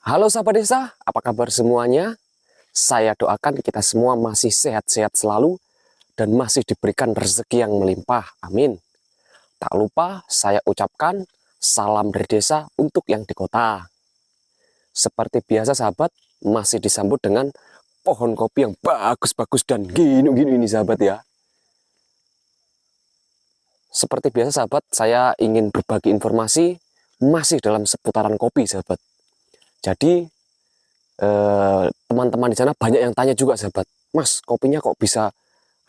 Halo sahabat desa, apa kabar semuanya? Saya doakan kita semua masih sehat-sehat selalu dan masih diberikan rezeki yang melimpah. Amin. Tak lupa saya ucapkan salam dari desa untuk yang di kota. Seperti biasa sahabat, masih disambut dengan pohon kopi yang bagus-bagus dan gini-gini ini sahabat ya. Seperti biasa sahabat, saya ingin berbagi informasi masih dalam seputaran kopi sahabat. Jadi teman-teman di sana banyak yang tanya juga sahabat, Mas kopinya kok bisa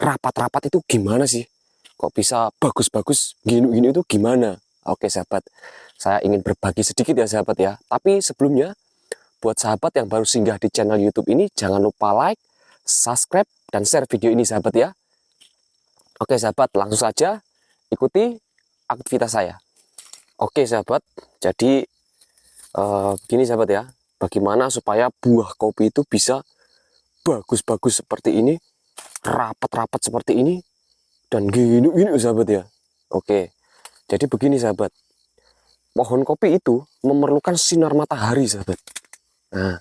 rapat-rapat itu gimana sih? Kok bisa bagus-bagus gini-gini itu gimana? Oke sahabat, saya ingin berbagi sedikit ya sahabat ya. Tapi sebelumnya, buat sahabat yang baru singgah di channel YouTube ini, jangan lupa like, subscribe, dan share video ini sahabat ya. Oke sahabat, langsung saja ikuti aktivitas saya. Oke sahabat, jadi begini sahabat ya, bagaimana supaya buah kopi itu bisa bagus-bagus seperti ini, rapat-rapat seperti ini, dan gini-gini sahabat ya. Oke, jadi begini sahabat, pohon kopi itu memerlukan sinar matahari sahabat. Nah,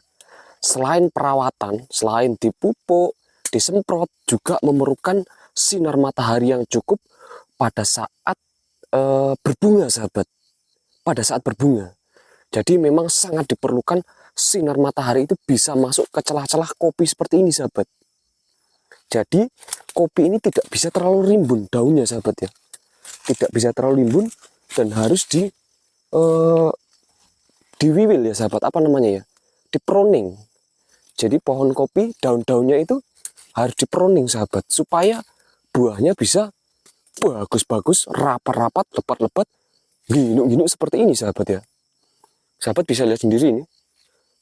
selain perawatan, selain dipupuk, disemprot, juga memerlukan sinar matahari yang cukup pada saat berbunga sahabat. Pada saat berbunga. Jadi memang sangat diperlukan sinar matahari itu bisa masuk ke celah-celah kopi seperti ini sahabat. Jadi kopi ini tidak bisa terlalu rimbun daunnya sahabat ya. Tidak bisa terlalu rimbun dan harus diwiwil ya sahabat, apa namanya ya, diproning. Jadi pohon kopi daun-daunnya itu harus diproning sahabat, supaya buahnya bisa bagus-bagus, rapat-rapat, lebat-lebat, ginuk-ginuk seperti ini sahabat ya. Sahabat bisa lihat sendiri ini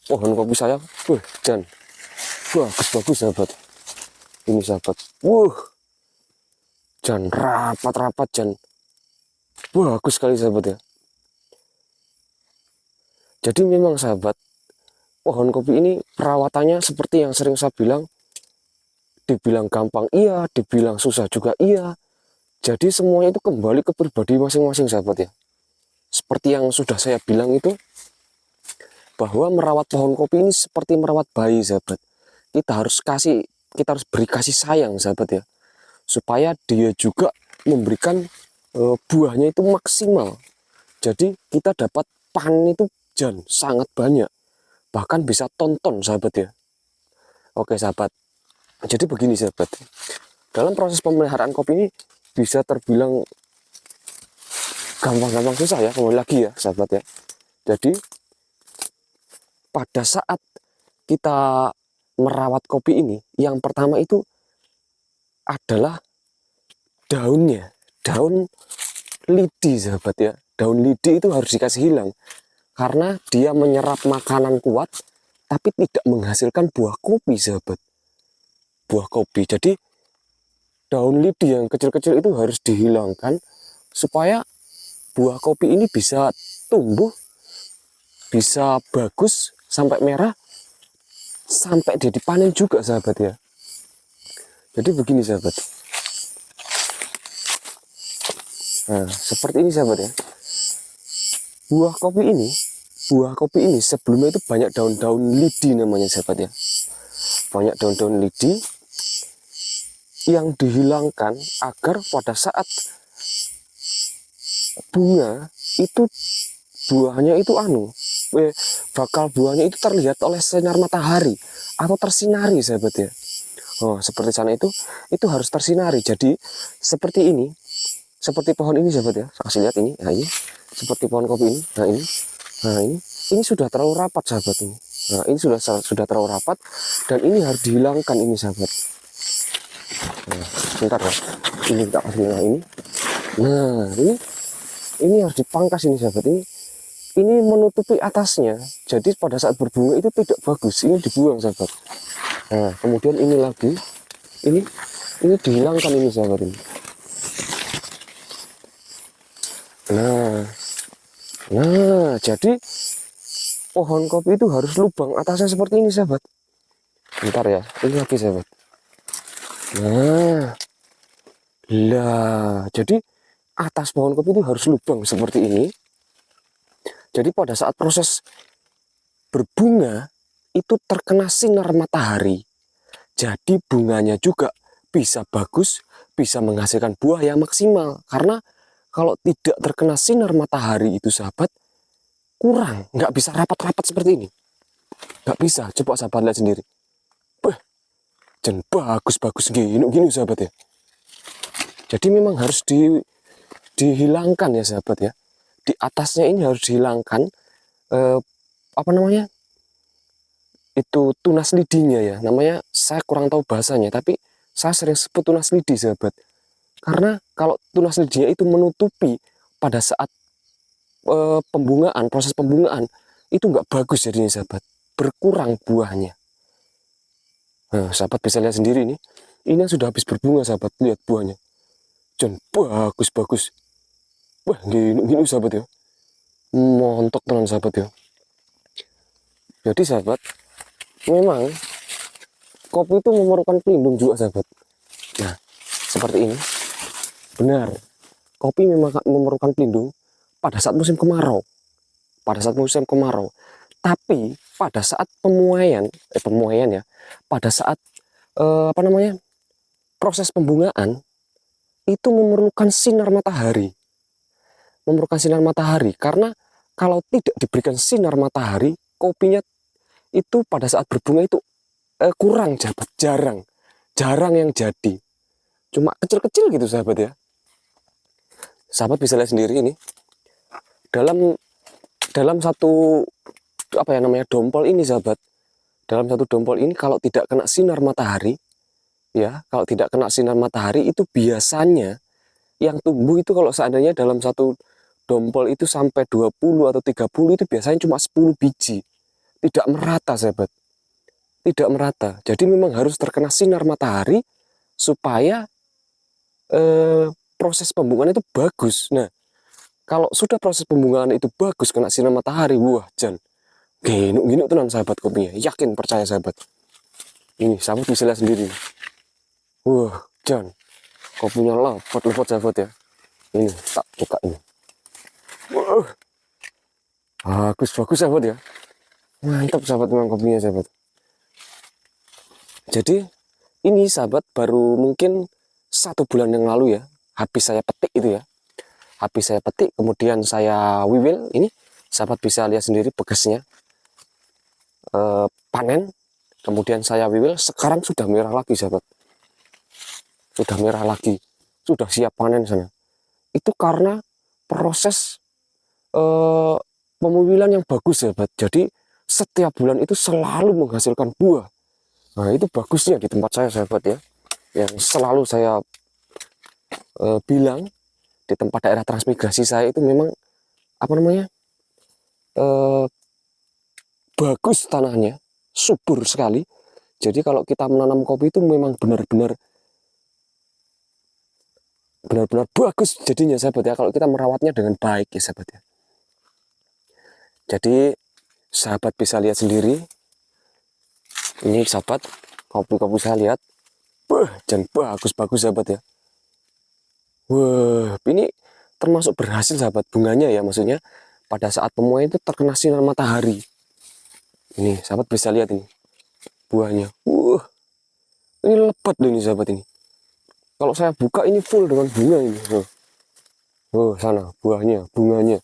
pohon kopi saya, dan bagus-bagus sahabat. Ini sahabat, dan rapat-rapat, dan bagus sekali sahabat ya. Jadi memang sahabat, pohon kopi ini perawatannya seperti yang sering saya bilang, dibilang gampang iya, dibilang susah juga iya. Jadi semuanya itu kembali ke pribadi masing-masing sahabat ya. Seperti yang sudah saya bilang itu, bahwa merawat pohon kopi ini seperti merawat bayi sahabat. Kita harus beri kasih sayang sahabat ya, supaya dia juga memberikan buahnya itu maksimal. Jadi kita dapat panen itu sangat banyak, bahkan bisa tonton sahabat ya. Oke sahabat, jadi begini sahabat, dalam proses pemeliharaan kopi ini bisa terbilang gampang-gampang susah ya, kembali lagi ya sahabat ya. Jadi pada saat kita merawat kopi ini, yang pertama itu adalah daunnya, daun lidi sahabat ya. Daun lidi itu harus dikasih hilang, karena dia menyerap makanan kuat tapi tidak menghasilkan buah kopi sahabat. Buah kopi, jadi daun lidi yang kecil-kecil itu harus dihilangkan supaya buah kopi ini bisa tumbuh, bisa bagus sampai merah, sampai dia dipanen juga sahabat ya. Jadi begini sahabat, nah seperti ini sahabat ya. Buah kopi ini sebelumnya itu banyak daun-daun lidi namanya sahabat ya. Banyak daun-daun lidi yang dihilangkan agar pada saat bunga itu buahnya itu bakal buahnya itu terlihat oleh sinar matahari atau tersinari sahabat ya. Oh, seperti sana itu harus tersinari. Jadi seperti ini, seperti pohon ini sahabat ya. Saya kasih lihat ini, nah ini seperti pohon kopi ini. Nah ini sudah terlalu rapat sahabat ini. Nah ini sudah terlalu rapat dan ini harus dihilangkan ini sahabat. Nah, sebentar ya, ini kita kasih lihat ini. Nah ini harus dipangkas ini sahabat, ini menutupi atasnya, jadi pada saat berbunga itu tidak bagus, ini dibuang sahabat. Nah kemudian ini lagi, ini dihilangkan ini sahabat ini. Nah jadi pohon kopi itu harus lubang atasnya seperti ini sahabat. Bentar ya, ini lagi sahabat. Nah jadi atas pohon kopi itu harus lubang seperti ini. Jadi pada saat proses berbunga itu terkena sinar matahari. Jadi bunganya juga bisa bagus, bisa menghasilkan buah yang maksimal. Karena kalau tidak terkena sinar matahari itu sahabat, kurang, nggak bisa rapat-rapat seperti ini. Nggak bisa, coba sahabat lihat sendiri. Wah, dan bagus-bagus gini sahabat ya. Jadi memang harus dihilangkan ya sahabat ya. Di atasnya ini harus dihilangkan apa namanya? Itu tunas lidinya ya. Namanya saya kurang tahu bahasanya, tapi saya sering sebut tunas lidi sahabat. Karena kalau tunas lidinya itu menutupi pada saat pembungaan, proses pembungaan itu nggak bagus jadinya sahabat. Berkurang buahnya. Nah, sahabat bisa lihat sendiri nih. Ini yang sudah habis berbunga sahabat, lihat buahnya. Dan bagus-bagus. Wah, gini sahabat ya. Montok tenan sahabat ya. Jadi sahabat, memang kopi itu memerlukan pelindung juga sahabat. Nah, seperti ini. Benar, kopi memang memerlukan pelindung pada saat musim kemarau. Pada saat musim kemarau. Tapi pada saat pemuaian ya, pada saat apa namanya, proses pembungaan itu memerlukan sinar matahari. Memerlukan sinar matahari karena kalau tidak diberikan sinar matahari, kopinya itu pada saat berbunga itu kurang sahabat, jarang yang jadi. Cuma kecil-kecil gitu sahabat ya. Sahabat bisa lihat sendiri ini. Dalam satu apa ya namanya dompol ini sahabat. Dalam satu dompol ini kalau tidak kena sinar matahari ya, kalau tidak kena sinar matahari itu biasanya yang tumbuh itu kalau seandainya dalam satu dompol itu sampai 20 atau 30 itu biasanya cuma 10 biji. Tidak merata sahabat. Tidak merata. Jadi memang harus terkena sinar matahari supaya proses pembungaan itu bagus. Nah, kalau sudah proses pembungaan itu bagus kena sinar matahari, wah jan gini tenan sahabat kopinya, yakin percaya sahabat. Ini sahabat bisa lihat sendiri. Wah jan kopinya lepot sahabat ya. Ini tak buka ini. Wah, bagus sahabat ya. Mantap sahabat memang kopinya sahabat. Jadi ini sahabat baru mungkin 1 bulan yang lalu ya, habis saya petik itu ya. Habis saya petik, kemudian saya wiwil. Ini sahabat bisa lihat sendiri bekasnya. Panen, kemudian saya wiwil. Sekarang sudah merah lagi sahabat. Sudah merah lagi. Sudah siap panen sana. Itu karena proses pemuwilan yang bagus sahabat. Jadi setiap bulan itu selalu menghasilkan buah. Nah itu bagusnya di tempat saya sahabat ya. Yang selalu saya bilang di tempat daerah transmigrasi saya itu memang apa namanya bagus tanahnya, subur sekali. Jadi kalau kita menanam kopi itu memang benar-benar bagus jadinya sahabat ya, kalau kita merawatnya dengan baik ya sahabat ya. Jadi sahabat bisa lihat sendiri ini sahabat, kopi-kopi saya lihat dan bagus sahabat ya. Wah, ini termasuk berhasil sahabat bunganya ya, maksudnya pada saat pemuaian itu terkena sinar matahari. Ini sahabat bisa lihat ini buahnya. Ini lebat loh ini sahabat ini. Kalau saya buka ini full dengan bunga ini. Sana buahnya, bunganya.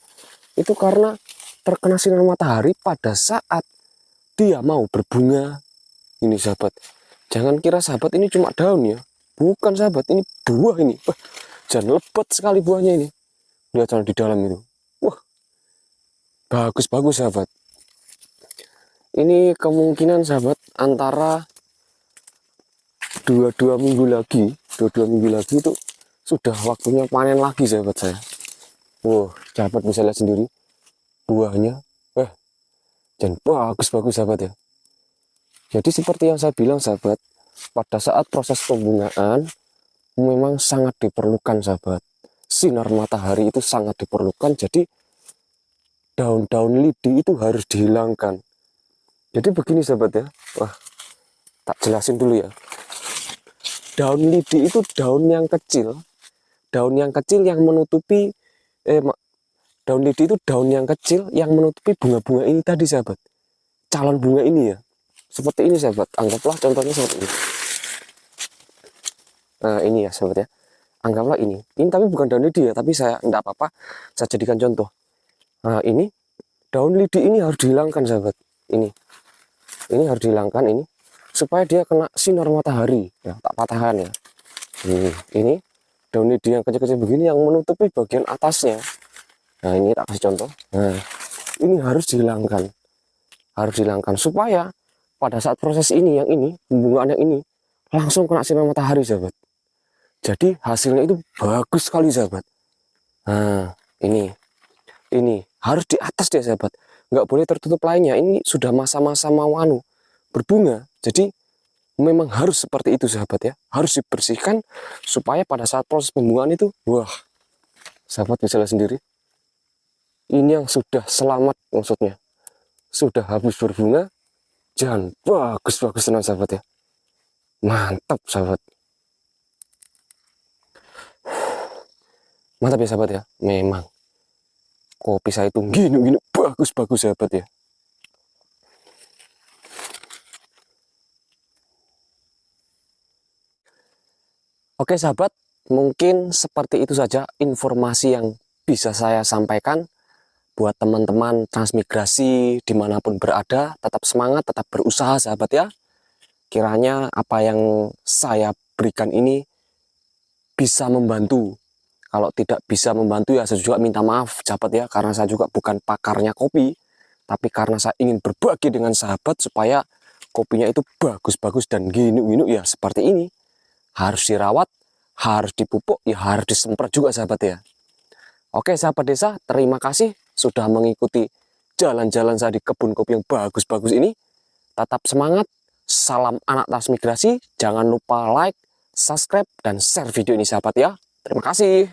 Itu karena terkena sinar matahari pada saat dia mau berbunga. Ini sahabat. Jangan kira sahabat ini cuma daun ya. Bukan sahabat, ini buah ini. Jangan lebat sekali buahnya ini. Lihat di dalam itu. Wah, bagus sahabat. Ini kemungkinan sahabat antara 2 minggu lagi, 2 minggu lagi itu sudah waktunya panen lagi sahabat saya. Wah, sahabat bisa lihat sendiri buahnya. Dan bagus sahabat ya. Jadi seperti yang saya bilang sahabat, pada saat proses pembungaan memang sangat diperlukan sahabat. Sinar matahari itu sangat diperlukan. Jadi daun-daun lidi itu harus dihilangkan. Jadi begini sahabat ya. Wah, tak jelasin dulu ya. Daun lidi itu daun yang kecil. Daun yang kecil yang menutupi daun lidi itu daun yang kecil yang menutupi bunga-bunga ini tadi sahabat. calon bunga ini ya. Seperti ini sahabat, anggaplah contohnya seperti ini. Nah ini ya sahabat ya, anggaplah ini tapi bukan daun lidi ya, tapi saya enggak apa-apa, saya jadikan contoh. Nah ini daun lidi ini harus dihilangkan sahabat, ini harus dihilangkan ini, supaya dia kena sinar matahari ya, tak patahkan ya. Ini daun lidi yang kecil-kecil begini yang menutupi bagian atasnya. Nah ini tak kasih contoh. Nah ini harus dihilangkan, supaya pada saat proses ini, yang ini pembungaan yang ini langsung kena sinar matahari sahabat. Jadi hasilnya itu bagus sekali sahabat. Nah ini harus di atas dia sahabat, nggak boleh tertutup lainnya. Ini sudah masa-masa mau berbunga, jadi memang harus seperti itu sahabat ya, harus dibersihkan supaya pada saat proses pembungaan itu, wah sahabat bisa lihat sendiri, ini yang sudah selamat, maksudnya sudah habis berbunga dan bagus-bagus tenang sahabat ya, mantap sahabat, mantap ya sahabat ya. Memang kopi saya itu gini bagus-bagus sahabat ya. Oke sahabat, mungkin seperti itu saja informasi yang bisa saya sampaikan buat teman-teman transmigrasi dimanapun berada. Tetap semangat, tetap berusaha sahabat ya. Kiranya apa yang saya berikan ini bisa membantu. Kalau tidak bisa membantu ya saya juga minta maaf sahabat ya, karena saya juga bukan pakarnya kopi, tapi karena saya ingin berbagi dengan sahabat supaya kopinya itu bagus-bagus dan gini ya seperti ini. Harus dirawat, harus dipupuk, ya harus disemprot juga sahabat ya. Oke sahabat desa, terima kasih sudah mengikuti jalan-jalan saya di kebun kopi yang bagus-bagus ini. Tetap semangat, salam anak transmigrasi, jangan lupa like, subscribe, dan share video ini sahabat ya. Terima kasih.